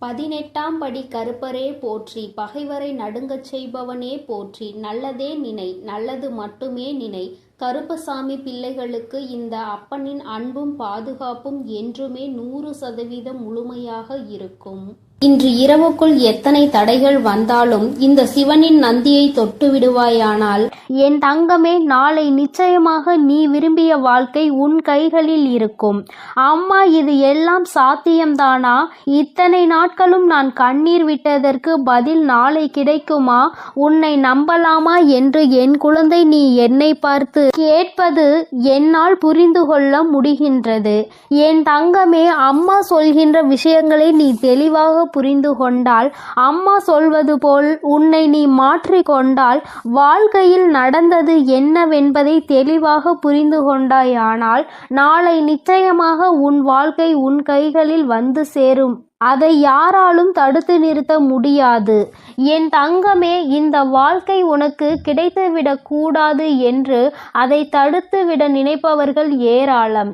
18ஆம் படி கருப்பரே போற்றி, பகைவரை நடுங்கச் செய்பவனே போற்றி, நல்லதே நினை, நல்லது மட்டுமே நினை. கருப்பசாமி பிள்ளைகளுக்கு இந்த அப்பனின் அன்பும் பாதுகாப்பும் என்றுமே 100% முழுமையாக இருக்கும். இன்று இரவுக்குள் எத்தனை தடைகள் வந்தாலும் இந்த சிவனின் நந்தியை தொட்டு விடுவாயானால், என் தங்கமே, நாளை நிச்சயமாக நீ விரும்பிய வாழ்க்கை உன் கைகளில் இருக்கும். அம்மா, இது எல்லாம் சாத்தியம்தானா? இத்தனை நாட்களும் நான் கண்ணீர் விட்டதற்கு பதில் நாளை கிடைக்குமா? உன்னை நம்பலாமா என்று என் குழந்தை நீ என்னை பார்த்து கேட்பது என்னால் புரிந்து கொள்ள முடிகின்றது. என் தங்கமே, அம்மா சொல்கின்ற விஷயங்களை நீ தெளிவாக புரிந்து கொண்டால், அம்மா சொல்வது போல் உன்னை நீ மாற்றிக்கொண்டால், வாழ்க்கையில் நடந்தது என்னவென்பதை தெளிவாக புரிந்து கொண்டாயானால், நாளை நிச்சயமாக உன் வாழ்க்கை உன் கைகளில் வந்து சேரும். அதை யாராலும் தடுத்து நிறுத்த முடியாது. என் தங்கமே, இந்த வாழ்க்கை உனக்கு கிடைத்துவிடக் கூடாது என்று அதை தடுத்துவிட நினைப்பவர்கள் ஏராளம்.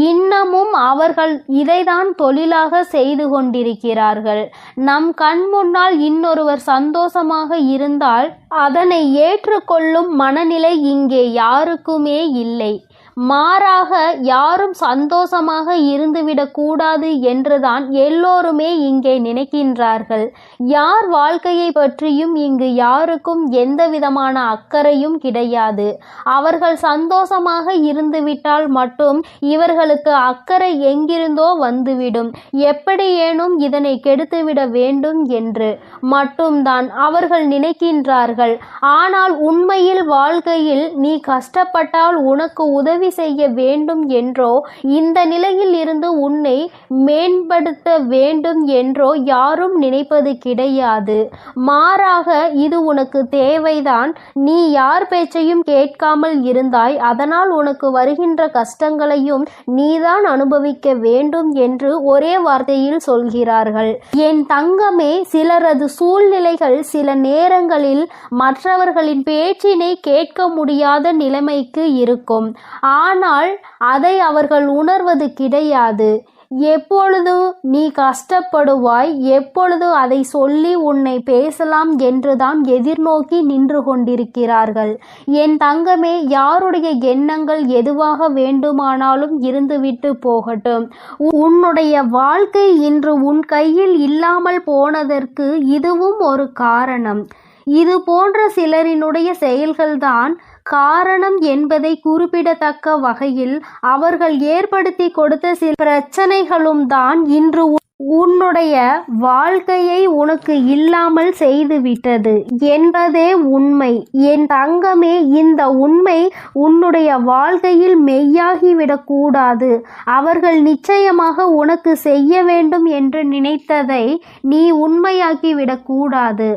இன்னமும் அவர்கள் இதைதான் தொழிலாக செய்து கொண்டிருக்கிறார்கள். நம் கண் முன்னால் இன்னொருவர் சந்தோஷமாக இருந்தால் அதனை ஏற்றுக்கொள்ளும் மனநிலை இங்கே யாருக்குமே இல்லை. மாறாக யாரும் சந்தோஷமாக இருந்துவிடக் கூடாது என்றுதான் எல்லோருமே இங்கே நினைக்கின்றார்கள். யார் வாழ்க்கையை பற்றியும் இங்கு யாருக்கும் எந்த விதமான அக்கறையும் கிடையாது. அவர்கள் சந்தோஷமாக இருந்துவிட்டால் மட்டும் இவர்களுக்கு அக்கறை எங்கிருந்தோ வந்துவிடும். எப்படியேனும் இதனை கெடுத்துவிட வேண்டும் என்று மட்டும்தான் அவர்கள் நினைக்கின்றார்கள். ஆனால் உண்மையில் வாழ்க்கையில் நீ கஷ்டப்பட்டால் உனக்கு உதவி செய்ய வேண்டும் என்றோ, இந்த நிலையில் இருந்து உன்னை மேம்படுத்த வேண்டும் என்றோ யாரும் நினைப்பது கிடையாது. மாறாக இது உனக்கு தேவைதான். நீ யார் பேச்சையும் கேட்காமல் இருந்தாய், அதனால் உனக்கு வருகின்ற கஷ்டங்களையும் நீதான் அனுபவிக்க வேண்டும் என்று ஒரே வார்த்தையில் சொல்கிறார்கள். என் தங்கமே, சிலரது சூழ்நிலைகள் சில நேரங்களில் மற்றவர்களின் பேச்சினை கேட்க முடியாத நிலைமைக்கு இருக்கும். ஆனால் அதை அவர்கள் உணர்வது கிடையாது. எப்பொழுது நீ கஷ்டப்படுவாய், எப்பொழுது அதை சொல்லி உன்னை பேசலாம் என்றுதான் எதிர்நோக்கி நின்று கொண்டிருக்கிறார்கள். என் தங்கமே, யாருடைய எண்ணங்கள் எதுவாக வேண்டுமானாலும் இருந்துவிட்டு போகட்டும். உன்னுடைய வாழ்க்கை இன்று உன் கையில் இல்லாமல் போனதற்கு இதுவும் ஒரு காரணம். இது போன்ற சிலரினுடைய செயல்கள்தான் காரணம் என்பதை குறிப்பிடத்தக்க வகையில் அவர்கள் ஏற்படுத்தி கொடுத்த சில பிரச்சனைகளும் தான் இன்று உன்னுடைய வாழ்க்கையை உனக்கு இல்லாமல் செய்துவிட்டது என்பதே உண்மை. என் தங்கமே, இந்த உண்மை உன்னுடைய வாழ்க்கையில் மெய்யாகிவிடக்கூடாது. அவர்கள் நிச்சயமாக உனக்கு செய்ய வேண்டும் என்று நினைத்ததை நீ உண்மையாக்கிவிடக்கூடாது.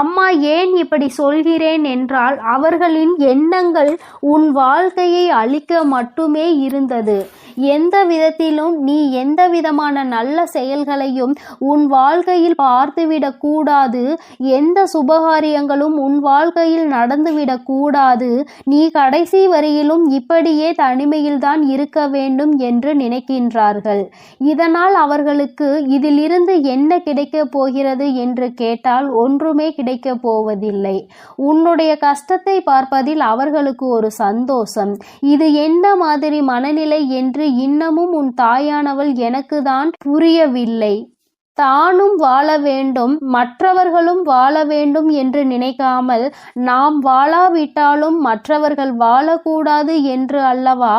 அம்மா, ஏன் இப்படி சொல்கிறேன் என்றால், அவர்களின் எண்ணங்கள் உன் வாழ்க்கையை அழிக்க மட்டுமே இருந்தது. எந்த விதத்திலும் நீ எந்த விதமான நல்ல செயல்களையும் உன் வாழ்க்கையில் பார்த்துவிடக் கூடாது. எந்த சுபகாரியங்களும் உன் வாழ்க்கையில் நடந்துவிடக் கூடாது. நீ கடைசி வரையிலும் இப்படியே தனிமையில்தான் இருக்க வேண்டும் என்று நினைக்கின்றார்கள். இதனால் அவர்களுக்கு இதிலிருந்து என்ன கிடைக்கப் போகிறது என்று கேட்டால் ஒன்றுமே கிடைக்கப் போவதில்லை. உன்னுடைய கஷ்டத்தை பார்ப்பதில் அவர்களுக்கு ஒரு சந்தோஷம். இது எந்த மாதிரி மனநிலை என்று இன்னமும் உன் தாயானவள் எனக்கு தான் புரியவில்லை. தானும் வாழ வேண்டும், மற்றவர்களும் வாழ வேண்டும் என்று நினைக்காமல், நாம் வாழாவிட்டாலும் மற்றவர்கள் வாழக்கூடாது என்று அல்லவா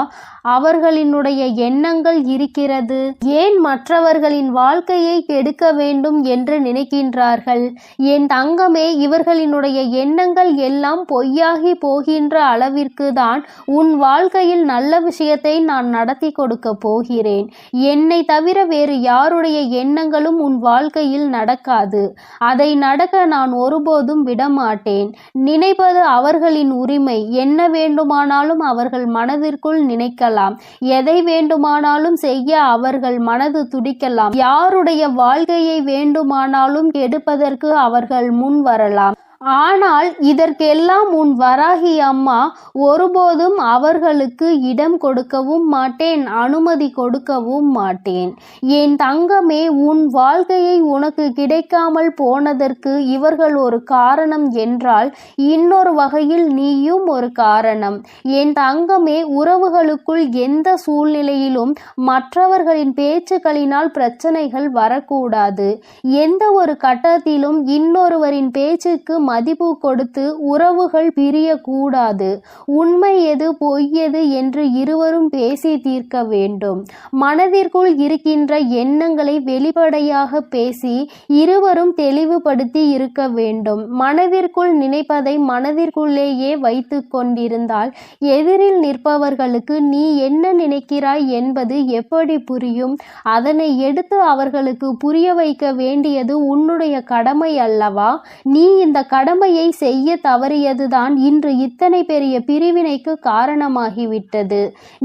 அவர்களினுடைய எண்ணங்கள் இருக்கிறது. ஏன் மற்றவர்களின் வாழ்க்கையை கெடுக்க வேண்டும் என்று நினைக்கின்றார்கள்? என் தங்கமே, இவர்களினுடைய எண்ணங்கள் எல்லாம் பொய்யாகி போகின்ற அளவிற்கு தான் உன் வாழ்க்கையில் நல்ல விஷயத்தை நான் நடத்தி கொடுக்க போகிறேன். என்னை தவிர வேறு யாருடைய எண்ணங்களும் உன் வாழ்க்கையில் நடக்காது. அதை நடக்க நான் ஒருபோதும் விடமாட்டேன். நினைப்பது அவர்களின் உரிமை. என்ன வேண்டுமானாலும் அவர்கள் மனதிற்குள் நினைக்கலாம். எதை வேண்டுமானாலும் செய்ய அவர்கள் மனது துடிக்கலாம். யாருடைய வாழ்க்கையை வேண்டுமானாலும் கெடுப்பதற்கு அவர்கள் முன் வரலாம். ஆனால் இதற்கெல்லாம் உன் வராகி அம்மா ஒருபோதும் அவர்களுக்கு இடம் கொடுக்கவும் மாட்டேன், அனுமதி கொடுக்கவும் மாட்டேன். என் தங்கமே, உன் வாழ்க்கையை உனக்கு கிடைக்காமல் போனதற்கு இவர்கள் ஒரு காரணம் என்றால் இன்னொரு வகையில் நீயும் ஒரு காரணம். என் தங்கமே, உறவுகளுக்குள் எந்த சூழ்நிலையிலும் மற்றவர்களின் பேச்சுக்களினால் பிரச்சனைகள் வரக்கூடாது. எந்த ஒரு கட்டத்திலும் இன்னொருவரின் பேச்சுக்கு மதிப்பு கொடுத்து உறவுகள் பிரியக்கூடாது. உண்மை எது பொய் எது என்று இருவரும் பேசி தீர்க்க வேண்டும். மனதிற்குள் இருக்கின்ற எண்ணங்களை வெளிப்படையாக பேசி இருவரும் தெளிவுபடுத்தி இருக்க வேண்டும். மனதிற்குள் நினைப்பதை மனதிற்குள்ளேயே வைத்து கொண்டிருந்தால் எதிரில் நிற்பவர்களுக்கு நீ என்ன நினைக்கிறாய் என்பது எப்படி புரியும்? அதனை எடுத்து அவர்களுக்கு புரிய வைக்க வேண்டியது உன்னுடைய கடமை அல்லவா? நீ இந்த கடமையை செய்ய தவறியதுதான் இன்று இத்தனை பெரிய பிரிவினைக்கு காரணமாகிவிட்டது.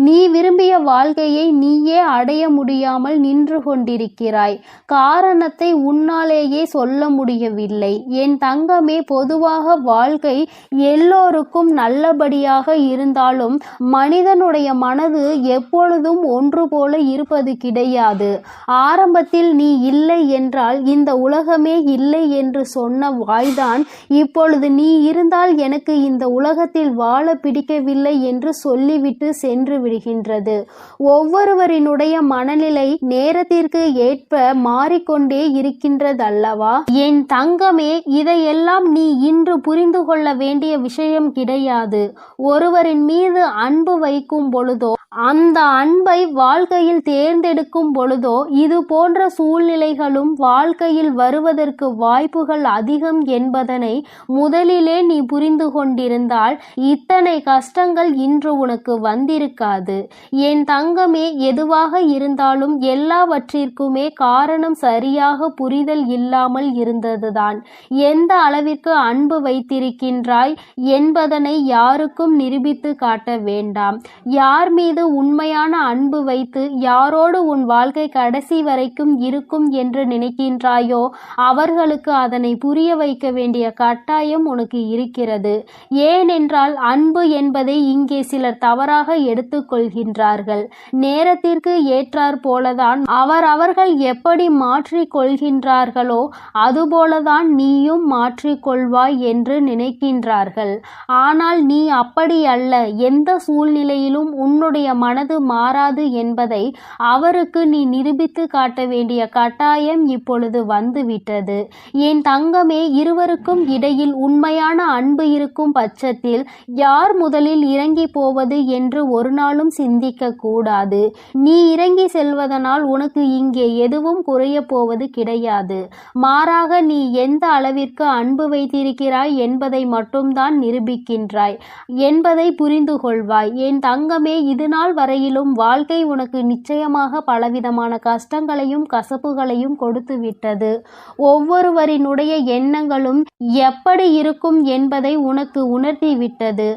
நீ விரும்பிய வாழ்க்கையை நீயே அடைய முடியாமல் நின்று கொண்டிருக்கிறாய். காரணத்தை உன்னாலேயே சொல்ல முடியவில்லை. என் தங்கமே, பொதுவாக வாழ்க்கை எல்லோருக்கும் நல்லபடியாக இருந்தாலும் மனிதனுடைய மனது எப்பொழுதும் ஒன்று போல இருப்பது கிடையாது. ஆரம்பத்தில் நீ இல்லை என்றால் இந்த உலகமே இல்லை என்று சொன்ன வாய்தான் இப்பொழுது நீ இருந்தால் எனக்கு இந்த உலகத்தில் வாழ பிடிக்கவில்லை என்று சொல்லிவிட்டு சென்று விடுகின்றது. ஒவ்வொருவரினுடைய மனநிலை நேரத்திற்கு ஏற்ப மாறிக்கொண்டே இருக்கின்றதல்லவா? என் தங்கமே, இதையெல்லாம் நீ இன்று புரிந்து கொள்ள வேண்டிய விஷயம் கிடையாது. ஒருவரின் மீது அன்பு வைக்கும் பொழுதோ அந்த அன்பை வாழ்க்கையில் தேர்ந்தெடுக்கும் பொழுதோ இது போன்ற சூழ்நிலைகளும் வாழ்க்கையில் வருவதற்கு வாய்ப்புகள் அதிகம் என்பதனை முதலிலே நீ புரிந்து கொண்டிருந்தால் இத்தனை கஷ்டங்கள் இன்று உனக்கு வந்திருக்காது. என் தங்கமே, எதுவாக இருந்தாலும் எல்லாவற்றிற்குமே காரணம் சரியாக புரிதல் இல்லாமல் இருந்ததுதான். எந்த அளவிற்கு அன்பு வைத்திருக்கின்றாய் என்பதனை யாருக்கும் நிரூபித்து காட்ட வேண்டாம். யார் மீது உண்மையான அன்பு வைத்து யாரோடு உன் வாழ்க்கை கடைசி வரைக்கும் இருக்கும் என்று நினைக்கின்றாயோ அவர்களுக்கு அதனை புரிய வைக்க வேண்டிய கட்டாயம் உனக்கு இருக்கிறது. ஏனென்றால் அன்பு என்பதை இங்கே சிலர் தவறாக எடுத்துக்கொள்கின்றார்கள். நேரத்திற்கு ஏற்றாற் போலதான் அவர்கள் எப்படி மாற்றிக் கொள்கின்றார்களோ அதுபோலதான் நீயும் மாற்றிக்கொள்வாய் என்று நினைக்கின்றார்கள். ஆனால் நீ அப்படி அல்ல. எந்த சூழ்நிலையிலும் உன்னுடைய மனது மாறாது என்பதை அவருக்கு நீ நிரூபித்து காட்ட வேண்டிய கட்டாயம் இப்பொழுது வந்துவிட்டது. என் தங்கமே, இருவருக்கும் இடையில் உண்மையான அன்பு இருக்கும் பட்சத்தில் யார் முதலில் இறங்கி போவது என்று ஒரு நாளும் சிந்திக்க கூடாது. நீ இறங்கி செல்வதனால் உனக்கு இங்கே எதுவும் குறைய போவது கிடையாது. மாறாக நீ எந்த அளவிற்கு அன்பு வைத்திருக்கிறாய் என்பதை மட்டும்தான் நிரூபிக்கின்றாய் என்பதை புரிந்து கொள்வாய். என் தங்கமே, இதுநாள் வரையிலும் வாழ்க்கை உனக்கு நிச்சயமாக பலவிதமான கஷ்டங்களையும் கசப்புகளையும் கொடுத்து விட்டது. ஒவ்வொருவரினுடைய எண்ணங்களும் எப்படி இருக்கும் என்பதை உனக்கு உணர்த்தி விட்டது.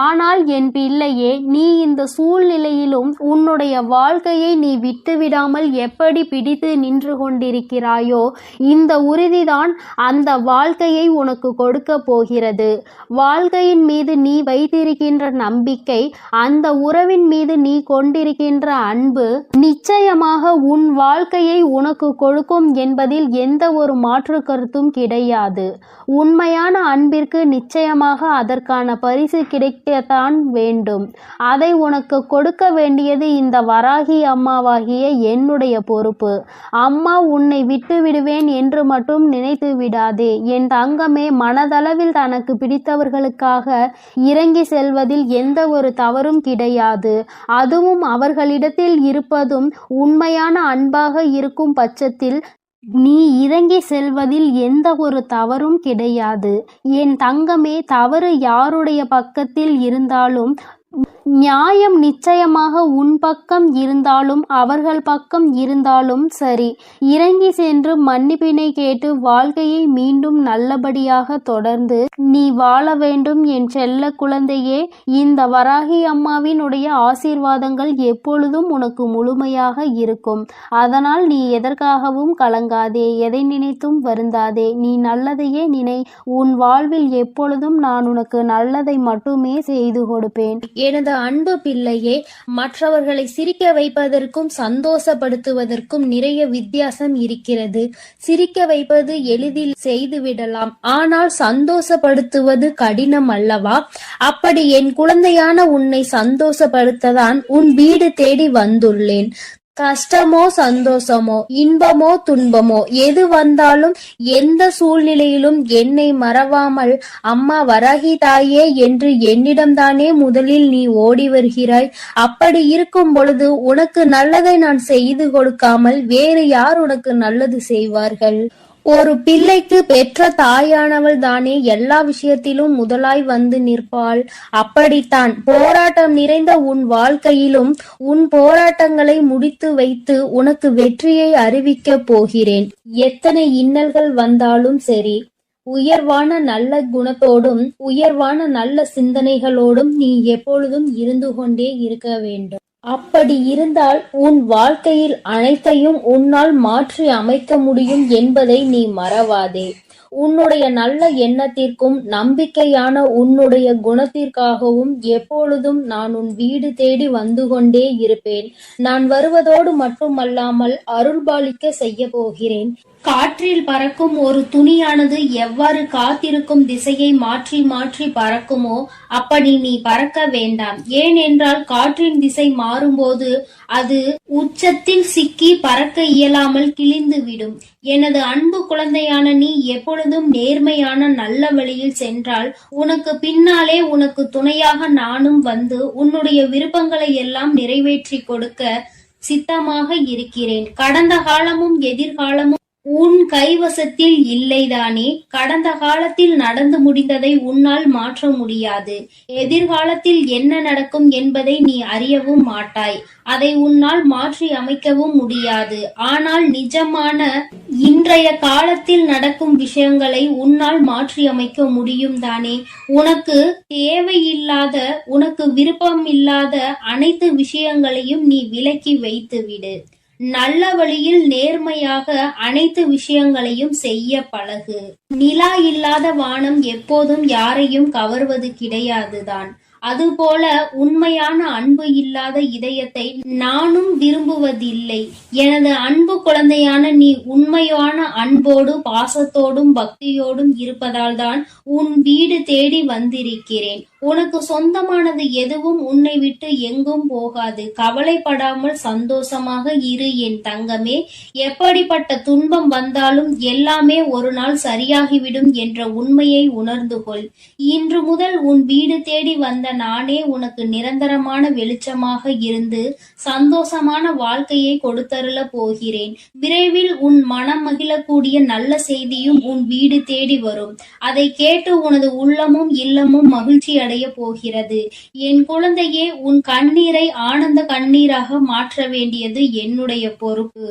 ஆனால் என் பிள்ளையே, நீ இந்த சூழ்நிலையிலும் உன்னுடைய வாழ்க்கையை நீ விட்டுவிடாமல் எப்படி பிடித்து நின்று கொண்டிருக்கிறாயோ இந்த உறுதிதான் அந்த வாழ்க்கையை உனக்கு கொடுக்க போகிறது. வாழ்க்கையின் மீது நீ வைத்திருக்கின்ற நம்பிக்கை, அந்த உறவின் மீது நீ கொண்டிருக்கின்ற அன்பு நிச்சயமாக உன் வாழ்க்கையை உனக்கு கொடுக்கும் என்பதில் எந்த ஒரு மாற்று கருத்தும் கிடையாது. உண்மையான அன்பிற்கு நிச்சயமாக அதற்கான பரிசு கிடைக்கத்தான் வேண்டும். அதை உனக்கு கொடுக்க வேண்டியது இந்த வராகி அம்மாவாகிய என்னுடைய பொறுப்பு. அம்மா உன்னை விட்டு விடுவேன் என்று மட்டும் நினைத்து விடாதே. என் தங்கமே, மனதளவில் தனக்கு பிடித்தவர்களுக்காக இறங்கி செல்வதில் எந்த ஒரு தவறும் கிடையாது. அதுவும் அவர்களிடத்தில் இருப்பதும் உண்மையான அன்பாக இருக்கும் பட்சத்தில் நீ இறங்கி செல்வதில் எந்த ஒரு தவறும் கிடையாது. என் தங்கமே, தவறு யாருடைய பக்கத்தில் இருந்தாலும் நியாயம் நிச்சயமாக உன் பக்கம் இருந்தாலும் அவர்கள் பக்கம் இருந்தாலும் சரி, இறங்கி சென்று மன்னிப்பினை கேட்டு வாழ்க்கையை மீண்டும் நல்லபடியாக தொடர்ந்து நீ வாழ வேண்டும் என் செல்ல குழந்தையே. இந்த வராகி அம்மாவினுடைய ஆசீர்வாதங்கள் எப்பொழுதும் உனக்கு முழுமையாக இருக்கும். அதனால் நீ எதற்காகவும் கலங்காதே, எதை நினைத்தும் வருந்தாதே. நீ நல்லதையே நினை. உன் வாழ்வில் எப்பொழுதும் நான் உனக்கு நல்லதை மட்டுமே செய்து கொடுப்பேன். எனது அன்பு பிள்ளையே, மற்றவர்களை சிரிக்க வைப்பதற்கும் சந்தோஷப்படுத்துவதற்கும் நிறைய வித்தியாசம் இருக்கிறது. சிரிக்க வைப்பது எளிதில் செய்துவிடலாம், ஆனால் சந்தோஷப்படுத்துவது கடினம் அல்லவா? அப்படி என் குழந்தையான உன்னை சந்தோஷப்படுத்ததான் உன் வீடு தேடி வந்துள்ளேன். கஷ்டமோ சந்தோஷமோ இன்பமோ துன்பமோ எது வந்தாலும் எந்த சூழ்நிலையிலும் என்னை மறவாமல் அம்மா வராகி தாயே என்று என்னிடம்தானே முதலில் நீ ஓடி வருகிறாய். அப்படி இருக்கும் பொழுது உனக்கு நல்லதை நான் செய்து கொடுக்காமல் வேறு யார் உனக்கு நல்லது செய்வார்கள்? ஒரு பிள்ளைக்கு பெற்ற தாயானவள் தானே எல்லா விஷயத்திலும் முதலாய் வந்து நிற்பாள். அப்படித்தான் போராட்டம் நிறைந்த உன் வாழ்க்கையிலும் உன் போராட்டங்களை முடித்து வைத்து உனக்கு வெற்றியை அறிவிக்கப் போகிறேன். எத்தனை இன்னல்கள் வந்தாலும் சரி, உயர்வான நல்ல குணத்தோடும் உயர்வான நல்ல சிந்தனைகளோடும் நீ எப்பொழுதும் இருந்து கொண்டே இருக்க வேண்டும். அப்படி இருந்தால் உன் வாழ்க்கையில் அனைத்தையும் உன்னால் மாற்றி அமைக்க முடியும் என்பதை நீ மறவாதே. உன்னுடைய நல்ல எண்ணத்திற்கும் நம்பிக்கையான உன்னுடைய குணத்திற்காகவும் எப்பொழுதும் நான் உன் வீடு தேடி வந்து கொண்டே இருப்பேன். நான் வருவதோடு மட்டுமல்லாமல் அருள்பாலிக்க செய்ய போகிறேன். காற்றில் பறக்கும் ஒரு துணியானது எவ்வாறு காத்திருக்கும் திசையை மாற்றி மாற்றி பறக்குமோ அப்படி நீ பறக்க வேண்டாம். ஏனென்றால் காற்றின் திசை மாறும்போது அது உச்சத்தில் சிக்கி பறக்க இயலாமல் கிழிந்து விடும். எனது அன்பு குழந்தையான நீ எப்பொழுதும் நேர்மையான நல்ல வழியில் சென்றால் உனக்கு பின்னாலே உனக்கு துணையாக நானும் வந்து உன்னுடைய விருப்பங்களை எல்லாம் நிறைவேற்றி கொடுக்க சித்தமாக இருக்கிறேன். கடந்த காலமும் எதிர்காலமும் உன் கைவசத்தில் இல்லைதானே? கடந்த காலத்தில் நடந்து முடிந்ததை உன்னால் மாற்ற முடியாது. எதிர்காலத்தில் என்ன நடக்கும் என்பதை நீ அறியவும் மாட்டாய். அதை உன்னால் மாற்றி அமைக்கவும் முடியாது. ஆனால் நிஜமான இன்றைய காலத்தில் நடக்கும் விஷயங்களை உன்னால் மாற்றி அமைக்க முடியும் தானே? உனக்கு தேவையில்லாத, உனக்கு விருப்பம் இல்லாத அனைத்து விஷயங்களையும் நீ விலக்கி வைத்து விடு. நல்ல வழியில் நேர்மையாக அனைத்து விஷயங்களையும் செய்ய பழகு. நிலா இல்லாத வானம் எப்போதும் யாரையும் கவர்வது கிடையாதுதான். அதுபோல உண்மையான அன்பு இல்லாத இதயத்தை நானும் விரும்புவதில்லை. எனது அன்பு குழந்தையான நீ உண்மையான அன்போடு பாசத்தோடும் பக்தியோடும் இருப்பதால் தான் உன் வீடு தேடி வந்திருக்கிறேன். உனக்கு சொந்தமானது எதுவும் உன்னை விட்டு எங்கும் போகாது. கவலைப்படாமல் சந்தோஷமாக இரு என் தங்கமே. எப்படிப்பட்ட துன்பம் வந்தாலும் எல்லாமே ஒரு நாள் சரியாகிவிடும் என்ற உண்மையை உணர்ந்து கொள். இன்று முதல் உன் வீடு தேடி வந்த நானே உனக்கு நிரந்தரமான வெளிச்சமாக இருந்து சந்தோஷமான வாழ்க்கையை கொடுத்தருள போகிறேன். விரைவில் உன் மனம் மகிழக்கூடிய நல்ல செய்தியும் உன் வீடு தேடி வரும். அதை கேட்டு உனது உள்ளமும் இல்லமும் மகிழ்ச்சி அடைய போகிறது. என் குழந்தையே, உன் கண்ணீரை ஆனந்த கண்ணீராக மாற்ற வேண்டியது என்னுடைய பொறுப்பு.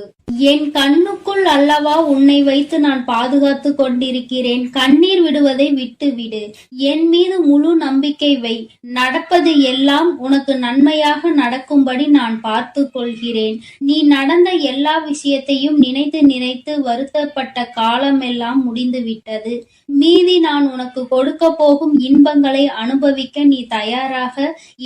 என் கண்ணுக்குள் அல்லவா உன்னை வைத்து நான் பாதுகாத்து கொண்டிருக்கிறேன். கண்ணீர் விடுவதை விட்டுவிடு. என் மீது முழு நம்பிக்கை வை. நடப்பது எல்லாம் உனக்கு நன்மையாக நடக்கும்படி நான் பார்த்து கொள்கிறேன். நீ நடந்த எல்லா விஷயத்தையும் நினைத்து நினைத்து வருத்தப்பட்ட காலமெல்லாம் முடிந்துவிட்டது. மீதி நான் உனக்கு கொடுக்க போகும் இன்பங்களை அனுபவிக்க நீ தயாராக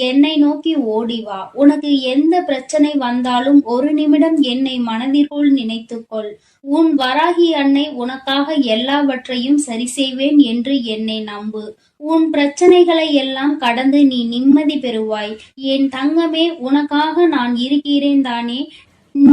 என்னை நோக்கி ஓடிவா. உனக்கு எந்த பிரச்சனை வந்தாலும் ஒரு நிமிடம் என்னை மனதிற்குள் நினைத்துக்கொள். உன் வராகி அன்னை உனக்காக எல்லாவற்றையும் சரி செய்வேன் என்று என்னை நம்பு. உன் பிரச்சனைகளை எல்லாம் கடந்து நீ நிம்மதி பெறுவாய். என் தங்கமே, உனக்காக நான் இருக்கிறேன் தானே?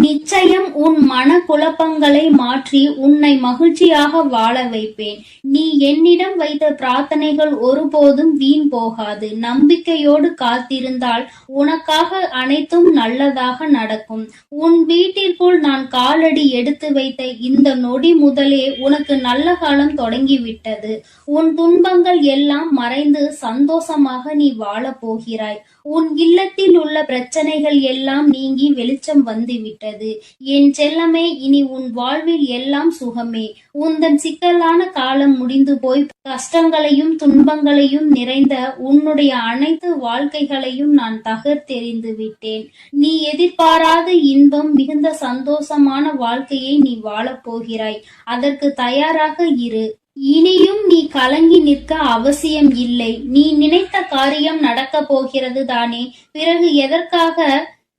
நிச்சயம் உன் மன குழப்பங்களை மாற்றி உன்னை மகிழ்ச்சியாக வாழ வைப்பேன். நீ என்னிடம் வைத்த பிரார்த்தனைகள் ஒருபோதும் வீண் போகாது. நம்பிக்கையோடு காத்திருந்தால் உனக்காக அனைத்தும் நல்லதாக நடக்கும். உன் வீட்டிற்குள் நான் காலடி எடுத்து வைத்த இந்த நொடி முதலே உனக்கு நல்ல காலம் தொடங்கிவிட்டது. உன் துன்பங்கள் எல்லாம் மறைந்து சந்தோஷமாக நீ வாழ போகிறாய். உன் இல்லத்தில் உள்ள பிரச்சனைகள் எல்லாம் நீங்கி வெளிச்சம் வந்துவிட்டது. என் செல்லமே, இனி உன் வாழ்வில் எல்லாம் சுகமே. உந்தன் சிக்கலான காலம் முடிந்து போய் கஷ்டங்களையும் துன்பங்களையும் நிறைந்த உன்னுடைய அனைத்து வாழ்க்கைகளையும் நான் தகர்த்தெறிந்து விட்டேன். நீ எதிர்பாராத இன்பம் மிகுந்த சந்தோஷமான வாழ்க்கையை நீ வாழப் போகிறாய். அதற்கு தயாராக இரு. இனியும் நீ கலங்கி நிற்க அவசியம் இல்லை. நீ நினைத்த காரியம் நடக்கப் போகிறது தானே. பிறகு எதற்காக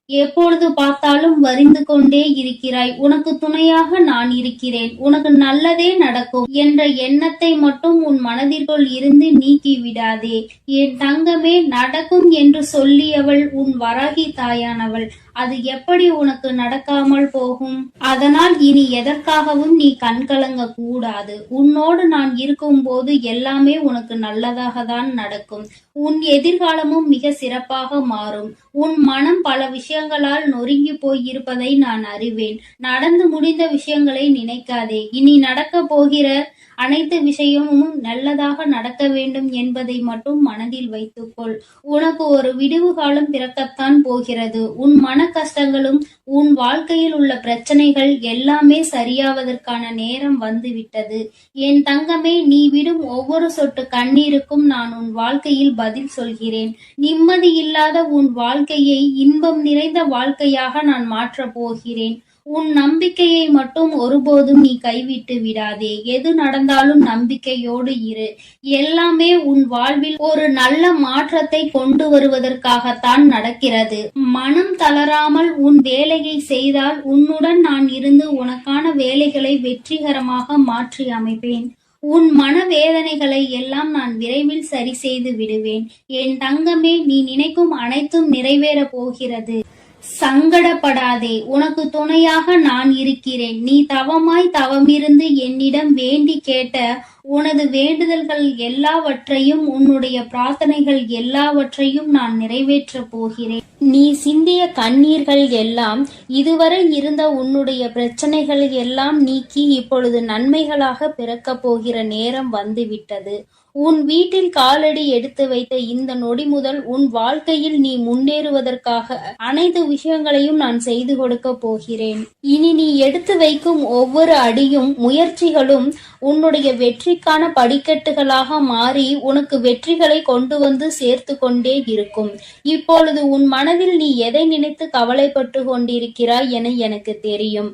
எப்பொழுது பார்த்தாலும் வரிந்து கொண்டே இருக்கிறாய்? உனக்கு துணையாக நான் இருக்கிறேன். உனக்கு நல்லதே நடக்கும் என்ற எண்ணத்தை மட்டும் உன் மனதிற்குள் இருந்து நீக்கி விடாதே. என் தங்கமே, நடக்கும் என்று சொல்லியவள் உன் வராகி தாயானவள். அது எப்படி உனக்கு நடக்காமல் போகும்? அதனால் இனி எதற்காகவும் நீ கண்கலங்க கூடாது. உன்னோடு நான் இருக்கும் போது எல்லாமே உனக்கு நல்லதாக தான் நடக்கும். உன் எதிர்காலமும் மிக சிறப்பாக மாறும். உன் மனம் பல விஷயங்களால் நொறுங்கி போயிருப்பதை நான் அறிவேன். நடந்து முடிந்த விஷயங்களை நினைக்காதே. இனி நடக்க போகிற அனைத்து விஷயமும் நல்லதாக நடக்க வேண்டும் என்பதை மட்டும் மனதில் வைத்துக்கொள். உனக்கு ஒரு விடிவு காலம் பிறக்கத்தான் போகிறது. உன் மன கஷ்டங்களும் உன் வாழ்க்கையில் உள்ள பிரச்சனைகள் எல்லாமே சரியாவதற்கான நேரம் வந்துவிட்டது. என் தங்கமே, நீ விடும் ஒவ்வொரு சொட்டு கண்ணீருக்கும் நான் உன் வாழ்க்கையில் பதில் சொல்கிறேன். நிம்மதி இல்லாத உன் வாழ்க்கையை இன்பம் நிறைந்த வாழ்க்கையாக நான் மாற்றப் போகிறேன். உன் நம்பிக்கையை மட்டும் ஒருபோதும் நீ கைவிட்டு விடாதே. எது நடந்தாலும் நம்பிக்கையோடு இரு. எல்லாமே உன் வாழ்வில் ஒரு நல்ல மாற்றத்தை கொண்டு வருவதற்காகத்தான் நடக்கிறது. மனம் தளராமல் உன் வேலையை செய்தால் உன்னுடன் நான் இருந்து உனக்கான வேலைகளை வெற்றிகரமாக மாற்றி அமைப்பேன். உன் மனவேதனைகளை எல்லாம் நான் விரைவில் சரி செய்து விடுவேன். என் தங்கமே, நீ நினைக்கும் அனைத்தும் நிறைவேறப் போகிறது. சங்கடப்படாதே. உனக்கு துணையாக நான் இருக்கிறேன். நீ தவமாய் தவமிருந்து என்னிடம் வேண்டி கேட்ட உனது வேண்டுதல்கள் எல்லாவற்றையும், உன்னுடைய பிரார்த்தனைகள் எல்லாவற்றையும் நான் நிறைவேற்றப் போகிறேன். நீ சிந்திய கண்ணீர்கள் எல்லாம், இதுவரை இருந்த உன்னுடைய பிரச்சனைகள் எல்லாம் நீக்கி இப்பொழுது நன்மைகளாக பிறக்கப் போகிற நேரம் வந்துவிட்டது. உன் வீட்டில் காலடி எடுத்து வைத்த இந்த நொடி முதல் உன் வாழ்க்கையில் நீ முன்னேறுவதற்காக அனைத்து விஷயங்களையும் நான் செய்து கொடுக்க போகிறேன். இனி நீ எடுத்து வைக்கும் ஒவ்வொரு அடியும் முயற்சிகளும் உன்னுடைய வெற்றிக்கான படிக்கட்டுகளாக மாறி உனக்கு வெற்றிகளை கொண்டு வந்து சேர்த்து கொண்டே இருக்கும். இப்பொழுது உன் மனதில் நீ எதை நினைத்து கவலைப்பட்டு கொண்டிருக்கிறாய் என எனக்கு தெரியும்.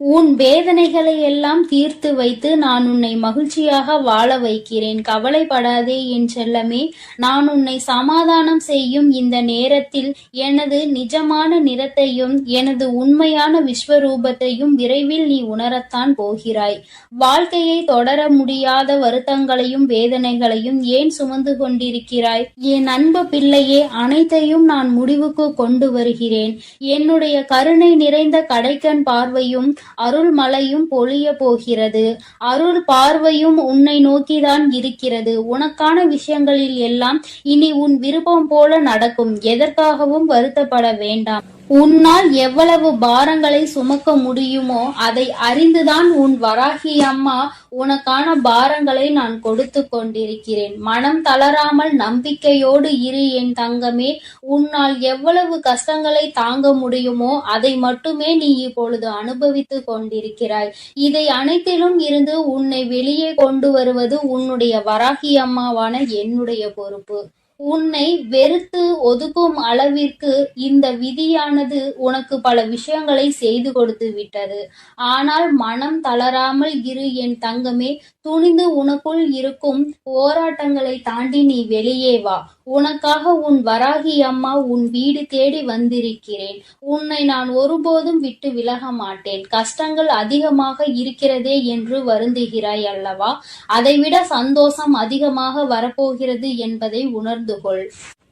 உன் வேதனைகளை எல்லாம் தீர்த்து வைத்து நான் உன்னை மகிழ்ச்சியாக வாழ வைக்கிறேன். கவலைப்படாதே என் செல்லமே. நான் உன்னை சமாதானம் செய்யும் இந்த நேரத்தில் எனது நிஜமான நிறத்தையும் எனது உண்மையான விஸ்வரூபத்தையும் விரைவில் நீ உணரத்தான் போகிறாய். வாழ்க்கையை தொடர முடியாத வருத்தங்களையும் வேதனைகளையும் ஏன் சுமந்து கொண்டிருக்கிறாய்? என் அன்பு பிள்ளையே, அனைத்தையும் நான் முடிவுக்கு கொண்டு வருகிறேன். என்னுடைய கருணை நிறைந்த கடைக்கண் பார்வையும் அருள் மழையும் பொழிய போகிறது. அருள் பார்வையும் உன்னை நோக்கிதான் இருக்கிறது. உனக்கான விஷயங்களில் எல்லாம் இனி உன் விருப்பம் போல நடக்கும். எதற்காகவும் வருத்தப்பட வேண்டாம். உன்னால் எவ்வளவு பாரங்களை சுமக்க முடியுமோ அதை அறிந்துதான் உன் வராகி அம்மா உனக்கான பாரங்களை நான் கொடுத்து கொண்டிருக்கிறேன். மனம் தளராமல் நம்பிக்கையோடு இரு என் தங்கமே. உன்னால் எவ்வளவு கஷ்டங்களை தாங்க முடியுமோ அதை மட்டுமே நீ இப்பொழுது அனுபவித்து கொண்டிருக்கிறாய். இதை அனைத்திலும் இருந்து உன்னை வெளியே கொண்டு வருவது உன்னுடைய வராகி அம்மாவான என்னுடைய பொறுப்பு. உன்னை வெறுத்து ஒதுக்கும் அளவிற்கு இந்த விதியானது உனக்கு பல விஷயங்களை செய்து கொடுத்து விட்டது. ஆனால் மனம் தளராமல் இரு என் தங்கமே. துணிந்து உனக்குள் இருக்கும் போராட்டங்களை தாண்டி நீ வெளியே வா. உனக்காக உன் வராகி அம்மா உன் வீடு தேடி வந்திருக்கிறேன். உன்னை நான் ஒருபோதும் விட்டு விலக மாட்டேன். கஷ்டங்கள் அதிகமாக இருக்கிறதே என்று வருந்துகிறாய் அல்லவா? அதைவிட சந்தோஷம் அதிகமாக வரப்போகிறது என்பதை உணர்ந்து கொள்.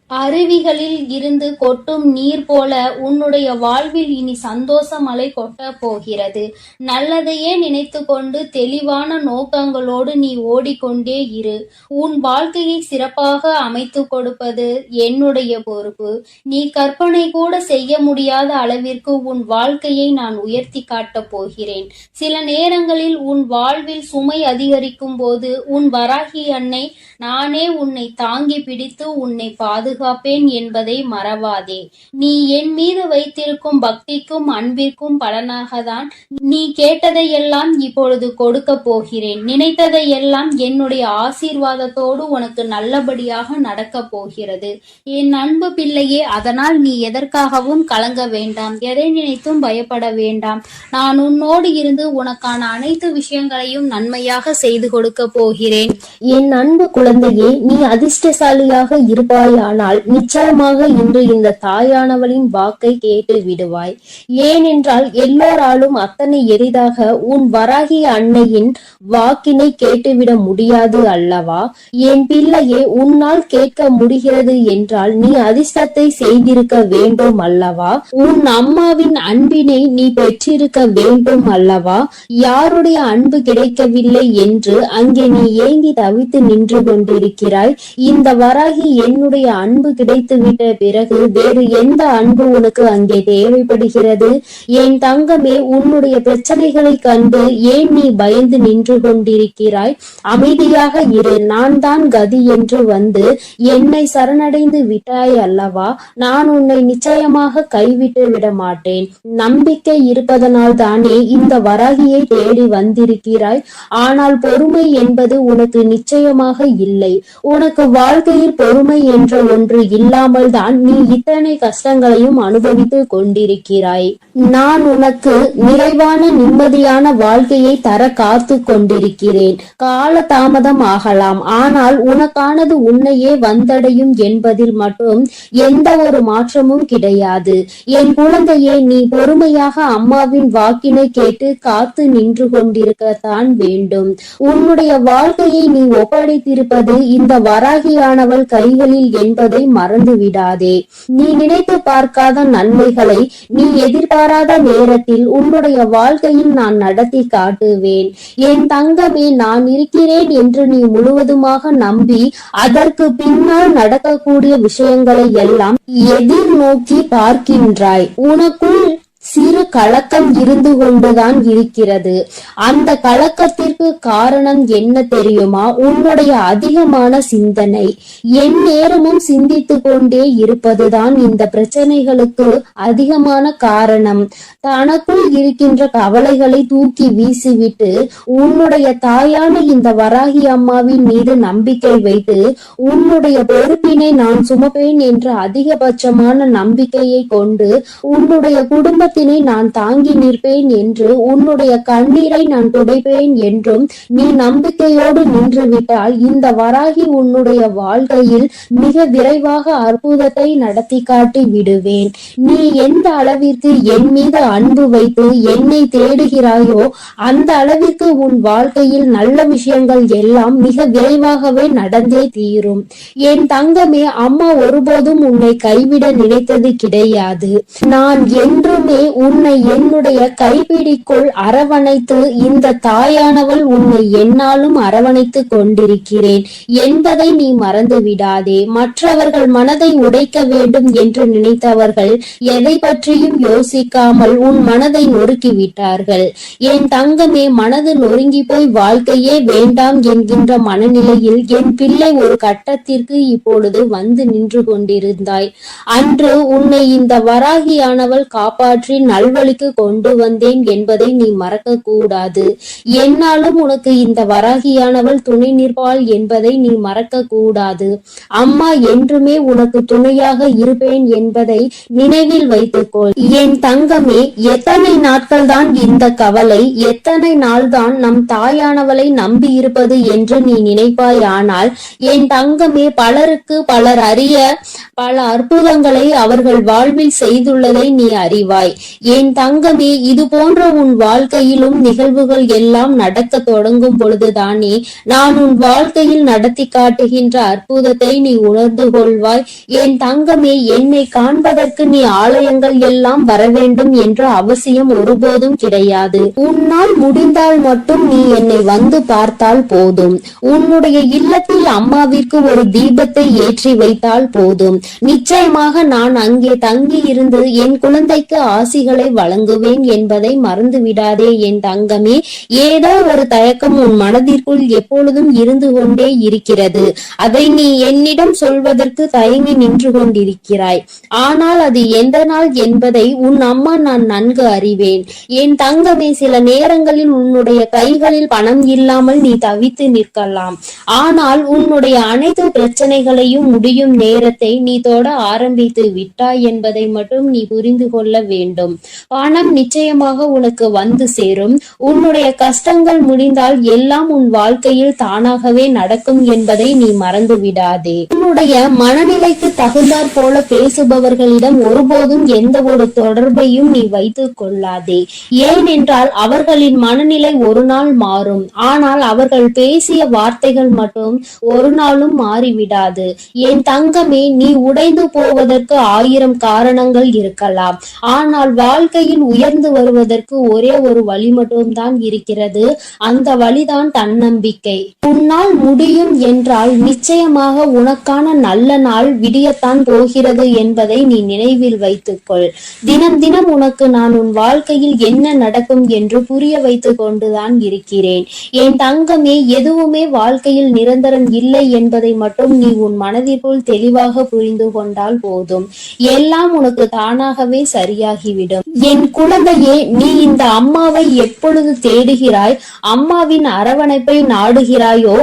அருவிகளில் இருந்து கொட்டும் நீர் போல உன்னுடைய வாழ்வில் இனி சந்தோஷ மழை கொட்ட போகிறது. நல்லதையே நினைத்து கொண்டு தெளிவான நோக்கங்களோடு நீ ஓடிக்கொண்டே இரு. உன் வாழ்க்கையை சிறப்பாக அமைத்து கொடுப்பது என்னுடைய பொறுப்பு. நீ கற்பனை கூட செய்ய முடியாத அளவிற்கு உன் வாழ்க்கையை நான் உயர்த்தி காட்டப் போகிறேன். சில நேரங்களில் உன் வாழ்வில் சுமை அதிகரிக்கும் போது உன் வராகி அன்னை நானே உன்னை தாங்கி பிடித்து உன்னை பாதுகாக்கிறேன். பாதுகாப்பேன் என்பதை மறவாதே. நீ என் மீது வைத்திருக்கும் பக்திக்கும் அன்பிற்கும் பலனாகத்தான் நீ கேட்டதையெல்லாம் இப்பொழுது கொடுக்க போகிறேன். நினைத்ததையெல்லாம் என்னுடைய ஆசீர்வாதத்தோடு உனக்கு நல்லபடியாக நடக்கப் போகிறது. என் அன்பு பிள்ளையே, அதனால் நீ எதற்காகவும் கலங்க வேண்டாம், எதை நினைத்தும் பயப்பட வேண்டாம். நான் உன்னோடு இருந்து உனக்கான அனைத்து விஷயங்களையும் நன்மையாக செய்து கொடுக்க போகிறேன். என் அன்பு குழந்தையே, நீ அதிர்ஷ்டசாலியாக இருப்பாயானால் நிச்சயமாக இன்று இந்த தாயானவளின் வாக்கை கேட்டு விடுவாய். ஏனென்றால் எல்லோராலும் அத்தனை எளிதாக உன் வராகி அன்னையின் வாக்கினை கேட்டுவிட முடியாது அல்லவா? என் பிள்ளையே, உன்னால் கேட்க முடிகிறது என்றால் நீ அதிர்ஷ்டத்தை செய்திருக்க வேண்டும் அல்லவா? உன் அம்மாவின் அன்பினை நீ பெற்றிருக்க வேண்டும் அல்லவா? யாருடைய அன்பு கிடைக்கவில்லை என்று அங்கே நீ ஏங்கி தவித்து நின்று கொண்டிருக்கிறாய். இந்த வராகி என்னுடைய அன்பு கிடைத்துவிட்ட பிறகு வேறு எந்த அன்பு உனக்கு அங்கே தேவைப்படுகிறது? என் தங்கமே, உன்னுடைய பிரச்சனைகளை கண்டு ஏன் நீ பயந்து நின்று கொண்டிருக்கிறாய்? அமைதியாக இரு. நான் தான் கதி என்று வந்து என்னை சரணடைந்து விட்டாய் அல்லவா? நான் உன்னை நிச்சயமாக கைவிட்டு விட மாட்டேன். நம்பிக்கை இருப்பதனால் தானே இந்த வராகியை தேடி வந்திருக்கிறாய். ஆனால் பொறுமை என்பது உனக்கு நிச்சயமாக இல்லை. உனக்கு வாழ்க்கையில் பொறுமை என்ற ஒன்று இல்லாமல் தான் நீ இத்தனை கஷ்டங்களையும் அனுபவித்து கொண்டிருக்கிறாய். நான் உனக்கு நிறைவான நிம்மதியான வாழ்க்கையை தர காத்து கொண்டிருக்கிறேன். கால தாமதம் ஆகலாம், ஆனால் உனக்கானது உன்னையே வந்தடையும் என்பதில் மட்டும் எந்த ஒரு மாற்றமும் கிடையாது. என் குழந்தையே, நீ பொறுமையாக அம்மாவின் வாக்கினை கேட்டு காத்து நின்று கொண்டிருக்கத்தான் வேண்டும். உன்னுடைய வாழ்க்கையை நீ ஒப்படைத்திருப்பது இந்த வராகியானவள் கைகளில் என்பதை மறந்து விடாதே. நீ நினைத்து பார்க்காத நன்மைகளை நீ எதிர்பாராத நேரத்தில் உன்னுடைய வாழ்க்கையில் நான் நடத்தி காட்டுவேன். என் தங்கமே, நான் இருக்கிறேன் என்று நீ முழுவதுமாக நம்பி அதற்கு பின்னால் நடக்கக்கூடிய விஷயங்களை எல்லாம் எதிர்நோக்கி பார்க்கின்றாய். உனக்குள் சிறு கலக்கம் இருந்து கொண்டுதான் இருக்கிறது. அந்த கலக்கத்திற்கு காரணம் என்ன தெரியுமா? உன்னுடைய அதிகமான சிந்தனை. என் நேரமும் சிந்தித்து கொண்டே இருப்பதுதான் இந்த பிரச்சனைகளுக்கு அதிகமான காரணம். தனக்குள் இருக்கின்ற கவலைகளை தூக்கி வீசிவிட்டு உன்னுடைய தாயான இந்த வராகி அம்மாவின் மீது நம்பிக்கை வைத்து உன்னுடைய பொறுப்பினை நான் சுமப்பேன் என்ற அதிகபட்சமான நம்பிக்கையை கொண்டு உன்னுடைய குடும்ப நான் தாங்கி நிற்பேன் என்று, உன்னுடைய கண்ணீரை நான் துடைப்பேன் என்றும் நீ நம்பிக்கையோடு நின்றுவிட்டால் இந்த வராகி உன்னுடைய வாழ்க்கையில் மிக விரைவாக அற்புதத்தை நடத்தி காட்டி விடுவேன். நீ எந்த அளவிற்கு என் மீது அன்பு வைத்து என்னை தேடுகிறாயோ அந்த அளவிற்கு உன் வாழ்க்கையில் நல்ல விஷயங்கள் எல்லாம் மிக விரைவாகவே நடந்தே தீரும். என் தங்கமே, அம்மா ஒருபோதும் உன்னை கைவிட நினைத்தது கிடையாது. நான் என்றுமே உன்னை என்னுடைய கைப்பிடிக்குள் அரவணைத்து இந்த தாயானவள் உன்னை என்னாலும் அரவணைத்து கொண்டிருக்கிறேன் என்பதை நீ மறந்து விடாதே. மற்றவர்கள் மனதை உடைக்க வேண்டும் என்று நினைத்தவர்கள் எதை பற்றியும் யோசிக்காமல் உன் மனதை நொறுக்கி விட்டார்கள். என் தங்கமே, மனது நொறுங்கி போய் வாழ்க்கையே வேண்டாம் என்கின்ற மனநிலையில் என் பிள்ளை ஒரு கட்டத்திற்கு இப்பொழுது வந்து நின்று கொண்டிருந்தாய். அன்று உன்னை இந்த வராகியானவள் காப்பாற்றி நல்வழிக்கு கொண்டு வந்தேன் என்பதை நீ மறக்க கூடாது. என்னாலும் உனக்கு இந்த வராகியானவள் துணை நிற்பாள் என்பதை நீ மறக்க கூடாது. அம்மா என்றுமே உனக்கு துணையாக இருப்பேன் என்பதை நினைவில் வைத்துக்கொள். என் தங்கமே, எத்தனை நாட்கள் தான் இந்த கவலை, எத்தனை நாள் தான் நம் தாயானவளை நம்பி இருப்பது என்று நீ நினைப்பாய். ஆனால் என் தங்கமே, பலருக்கு பலர் அறிய பல அற்புதங்களை அவர்கள் வாழ்வில் செய்துள்ளதை நீ அறிவாய். என் தங்கமே, இது போன்ற உன் வாழ்க்கையிலும் நிகழ்வுகள் எல்லாம் நடக்க தொடங்கும் பொழுதுதானே நான் உன் வாழ்க்கையில் நடத்தி காட்டுகின்ற அற்புதத்தை நீ உணர்ந்து கொள்வாய். என் தங்கமே, என்னை காண்பதற்கு நீ ஆலயங்கள் எல்லாம் வர வேண்டும் என்ற அவசியம் ஒருபோதும் கிடையாது. உன்னால் முடிந்தால் மட்டும் நீ என்னை வந்து பார்த்தால் போதும். உன்னுடைய இல்லத்தில் அம்மாவிற்கு ஒரு தீபத்தை ஏற்றி வைத்தால் போதும். நிச்சயமாக நான் அங்கே தங்கி இருந்து என் குழந்தைக்கு ஆசை ஆசிகளை வழங்குவேன் என்பதை மறந்து விடாதே என் தங்கமே. ஏதோ ஒரு தயக்கம் உன் மனதிற்குள் எப்பொழுதும் இருந்து கொண்டே இருக்கிறது. அதை நீ என்னிடம் சொல்வதற்கு தயங்கி நின்று கொண்டிருக்கிறாய். ஆனால் அது எந்த நாள் என்பதை உன் அம்மா நான் நன்கு அறிவேன். என் தங்கமே, சில நேரங்களில் உன்னுடைய கைகளில் பணம் இல்லாமல் நீ தவித்து நிற்கலாம். ஆனால் உன்னுடைய அனைத்து பிரச்சனைகளையும் முடியும் நேரத்தை நீ தொட ஆரம்பித்து விட்டாய் என்பதை மட்டும் நீ புரிந்து கொள்ள வேண்டும். பணம் நிச்சயமாக உனக்கு வந்து சேரும். உன்னுடைய கஷ்டங்கள் முடிந்தால் எல்லாம் உன் வாழ்க்கையில் தானாகவே நடக்கும் என்பதை நீ மறந்து விடாதே. உன்னுடைய மனநிலைக்கு தகுந்தாற் போல பேசுபவர்களிடம் ஒருபோதும் எந்த ஒரு தொடர்பையும் நீ வைத்துக் கொள்ளாதே. ஏனென்றால் அவர்களின் மனநிலை ஒரு நாள் மாறும். ஆனால் அவர்கள் பேசிய வார்த்தைகள் மட்டும் ஒரு நாளும் மாறிவிடாது. என் தங்கமே, நீ உடைந்து போவதற்கு 1000 காரணங்கள் இருக்கலாம். ஆனால் வாழ்க்கையில் உயர்ந்து வருவதற்கு ஒரே ஒரு வழி மட்டும்தான் இருக்கிறது. அந்த வழிதான் தன்னம்பிக்கை. உன்னால் முடியும் என்றால் நிச்சயமாக உனக்கான நல்ல நாள் விடியத்தான் போகிறது என்பதை நீ நினைவில் வைத்துக்கொள். தினம் தினம் உனக்கு நான் உன் வாழ்க்கையில் என்ன நடக்கும் என்று புரிய வைத்துக் கொண்டுதான் இருக்கிறேன். என் தங்கமே, எதுவுமே வாழ்க்கையில் நிரந்தரம் இல்லை என்பதை மட்டும் நீ உன் மனதிற்குள் தெளிவாக புரிந்து கொண்டால் போதும். எல்லாம் உனக்கு தானாகவே சரியாகிவிடும். என் குழந்தையே, நீ இந்த அம்மாவை எப்பொழுது தேடுகிறாய், அம்மாவின் அரவணைப்பை நாடுகிறாயோ,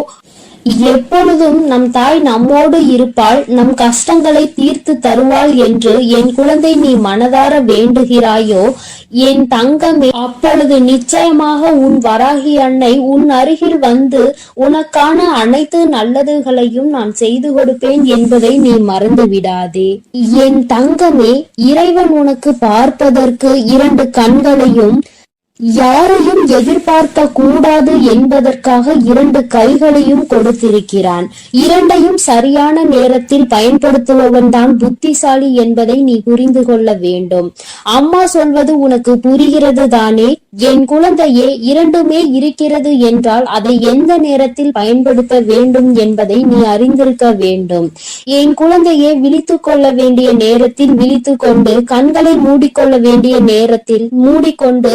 எப்பொழுதும் நம் தாய் நம்மோடு இருப்பாள், நம் கஷ்டங்களை தீர்த்து தருவாள் என்று என் குழந்தை நீ மனதார வேண்டுகிறாயோ என் தங்கமே, அப்பொழுது நிச்சயமாக உன் வராகி அன்னை உன் அருகில் வந்து உனக்கான அனைத்து நல்லதுகளையும் நான் செய்து கொடுப்பேன் என்பதை நீ மறந்து விடாதே. என் தங்கமே, இறைவன் உனக்கு பார்ப்பதற்கு 2 கண்களையும் யாரையும் எதிர்பார்க்க கூடாது என்பதற்காக 2 கைகளையும் கொடுத்திருக்கிறான். 2ஐயும் சரியான நேரத்தில் பயன்படுத்துபவன் தான் புத்திசாலி என்பதை நீ புரிந்து கொள்ள வேண்டும். அம்மா சொல்வது உனக்கு புரிகிறது தானே? என் குழந்தையே, 2மே இருக்கிறது என்றால் அதை எந்த நேரத்தில் பயன்படுத்த வேண்டும் என்பதை நீ அறிந்திருக்க வேண்டும். என் குழந்தையே, விழித்துக் கொள்ள வேண்டிய நேரத்தில் விழித்துக் கொண்டு, கண்களை மூடிக்கொள்ள வேண்டிய நேரத்தில் மூடிக்கொண்டு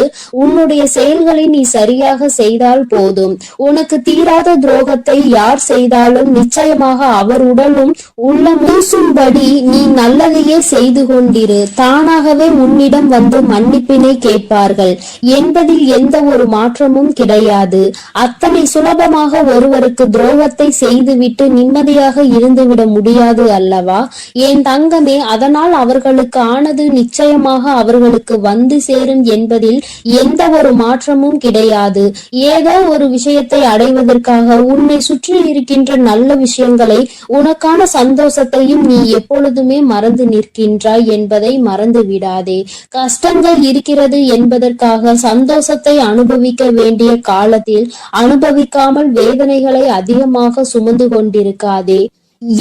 உன்னுடைய செயல்களை நீ சரியாக செய்தால் போதும். உனக்கு தீராத துரோகத்தை யார் செய்தாலும் நிச்சயமாக அவர் உடலும் உள்ளம் மூசும்படி நீ நல்லதையே செய்து கொண்டிரு. தானாகவே உன்னிடம் வந்து மன்னிப்பினை கேட்பார்கள் என்பதில் எந்த ஒரு மாற்றமும் கிடையாது. அத்தனை சுலபமாக ஒருவருக்கு துரோகத்தை செய்துவிட்டு நிம்மதியாக இருந்துவிட முடியாது அல்லவா என் தங்கமே? அதனால் அவர்களுக்கு ஆனது நிச்சயமாக அவர்களுக்கு வந்து சேரும் என்பதில் எந்த ஒரு மாற்றமும் கிடையாது. ஏதோ ஒரு விஷயத்தை அடைவதற்காக உன்னை சுற்றி இருக்கின்ற நல்ல விஷயங்களை, உனக்கான சந்தோஷத்தையும் நீ எப்பொழுதுமே மறந்து நிற்கின்றாய் என்பதை மறந்து விடாதே. கஷ்டங்கள் இருக்கிறது என்பதற்காக சந்தோஷத்தை அனுபவிக்க வேண்டிய காலத்தில் அனுபவிக்காமல் வேதனைகளை அதிகமாக சுமந்து கொண்டிருக்காதே.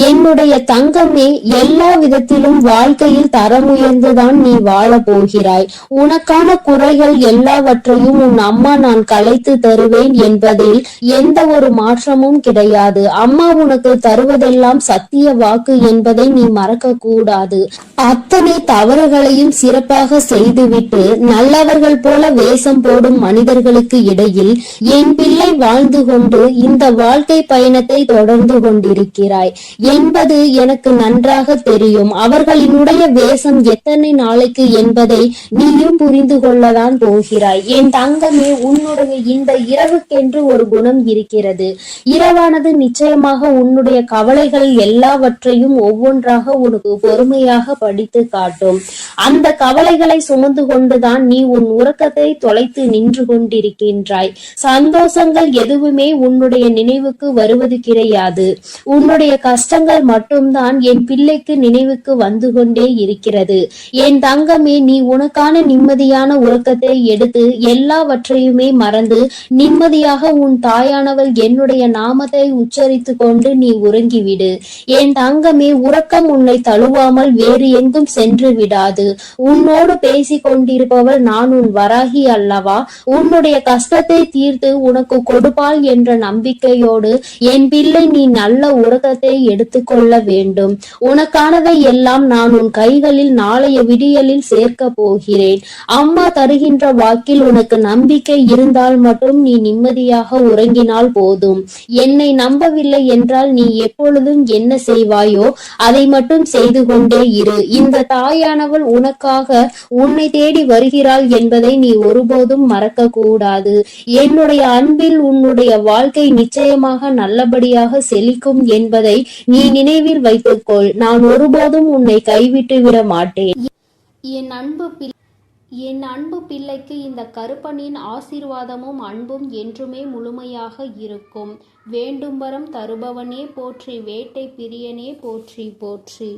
என்னுடைய தங்கமே, எல்லா விதத்திலும் வாழ்க்கையில் தரமுயர்ந்துதான் நீ வாழ போகிறாய். உனக்கான குறைகள் எல்லாவற்றையும் உன் அம்மா நான் கலைத்து தருவேன் என்பதில் எந்த ஒரு மாற்றமும் கிடையாது. அம்மா உனக்கு தருவதெல்லாம் சத்திய வாக்கு என்பதை நீ மறக்க கூடாது. அத்தனை தவறுகளையும் சிறப்பாக செய்துவிட்டு நல்லவர்கள் போல வேஷம் போடும் மனிதர்களுக்கு இடையில் என் பிள்ளை வாழ்ந்து கொண்டு இந்த வாழ்க்கை பயணத்தை தொடர்ந்து கொண்டிருக்கிறாய் என்பது எனக்கு நன்றாக தெரியும். அவர்களினுடைய வேஷம் எத்தனை நாளைக்கு என்பதை நீயும் புரிந்து கொள்ளதான் போகிறாய். என் தங்கமே, உன்னுடைய இந்த இரவுக்கென்று ஒரு குணம் இருக்கிறது. இரவானது நிச்சயமாக உன்னுடைய கவலைகள் எல்லாவற்றையும் ஒவ்வொன்றாக உனக்கு பொறுமையாக படித்து காட்டும். அந்த கவலைகளை சுமந்து கொண்டுதான் நீ உன் உறக்கத்தை தொலைத்து நின்று கொண்டிருக்கின்றாய். சந்தோஷங்கள் எதுவுமே உன்னுடைய நினைவுக்கு வருவது கிடையாது. உன்னுடைய கஷ்டங்கள் மட்டும்தான் என் பிள்ளைக்கு நினைவுக்கு வந்து கொண்டே இருக்கிறது. என் தங்கமே, நீ உனக்கான நிம்மதியான உறக்கத்தை எடுத்து எல்லாவற்றையுமே மறந்து நிம்மதியாக உன் தாயானவள் என்னுடைய நாமத்தை உச்சரித்து கொண்டு நீ உறங்கிவிடு. என் தங்கமே, உறக்கம் உன்னை தழுவாமல் வேறு எங்கும் சென்று விடாது. உன்னோடு பேசி கொண்டிருப்பவள் நான் உன் வராகி அல்லவா? உன்னுடைய கஷ்டத்தை தீர்த்து உனக்கு கொடுப்பாள் என்ற நம்பிக்கையோடு என் பிள்ளை நீ நல்ல உறக்கத்தை எடுத்துக்கொள்ள வேண்டும். உனக்கானதை எல்லாம் நான் உன் கைகளில் நாளைய விடியலில் சேர்க்க போகிறேன். அம்மா தருகின்ற வாக்கில் உனக்கு நம்பிக்கை இருந்தால் மட்டும் நீ நிம்மதியாக உறங்கினால் போதும். என்னை நம்பவில்லை என்றால் நீ எப்பொழுதும் என்ன செய்வாயோ அதை மட்டும் செய்து கொண்டே இரு. இந்த தாயானவள் உனக்காக உன்னை தேடி வருகிறாள் என்பதை நீ ஒருபோதும் மறக்க கூடாது. என்னுடைய அன்பில் உன்னுடைய வாழ்க்கை நிச்சயமாக நல்லபடியாக செழிக்கும் என்பதை நீ நினைவில் வைத்துக்கொள். நான் ஒருபோதும் உன்னை கைவிட்டு விட மாட்டேன். என் அன்பு பிள்ளைக்கு இந்த கருப்பனின் ஆசீர்வாதமும் அன்பும் என்றுமே முழுமையாக இருக்கும். வேண்டும் வரம் தருபவனே போற்றி, வேட்டை பிரியனே போற்றி போற்றி.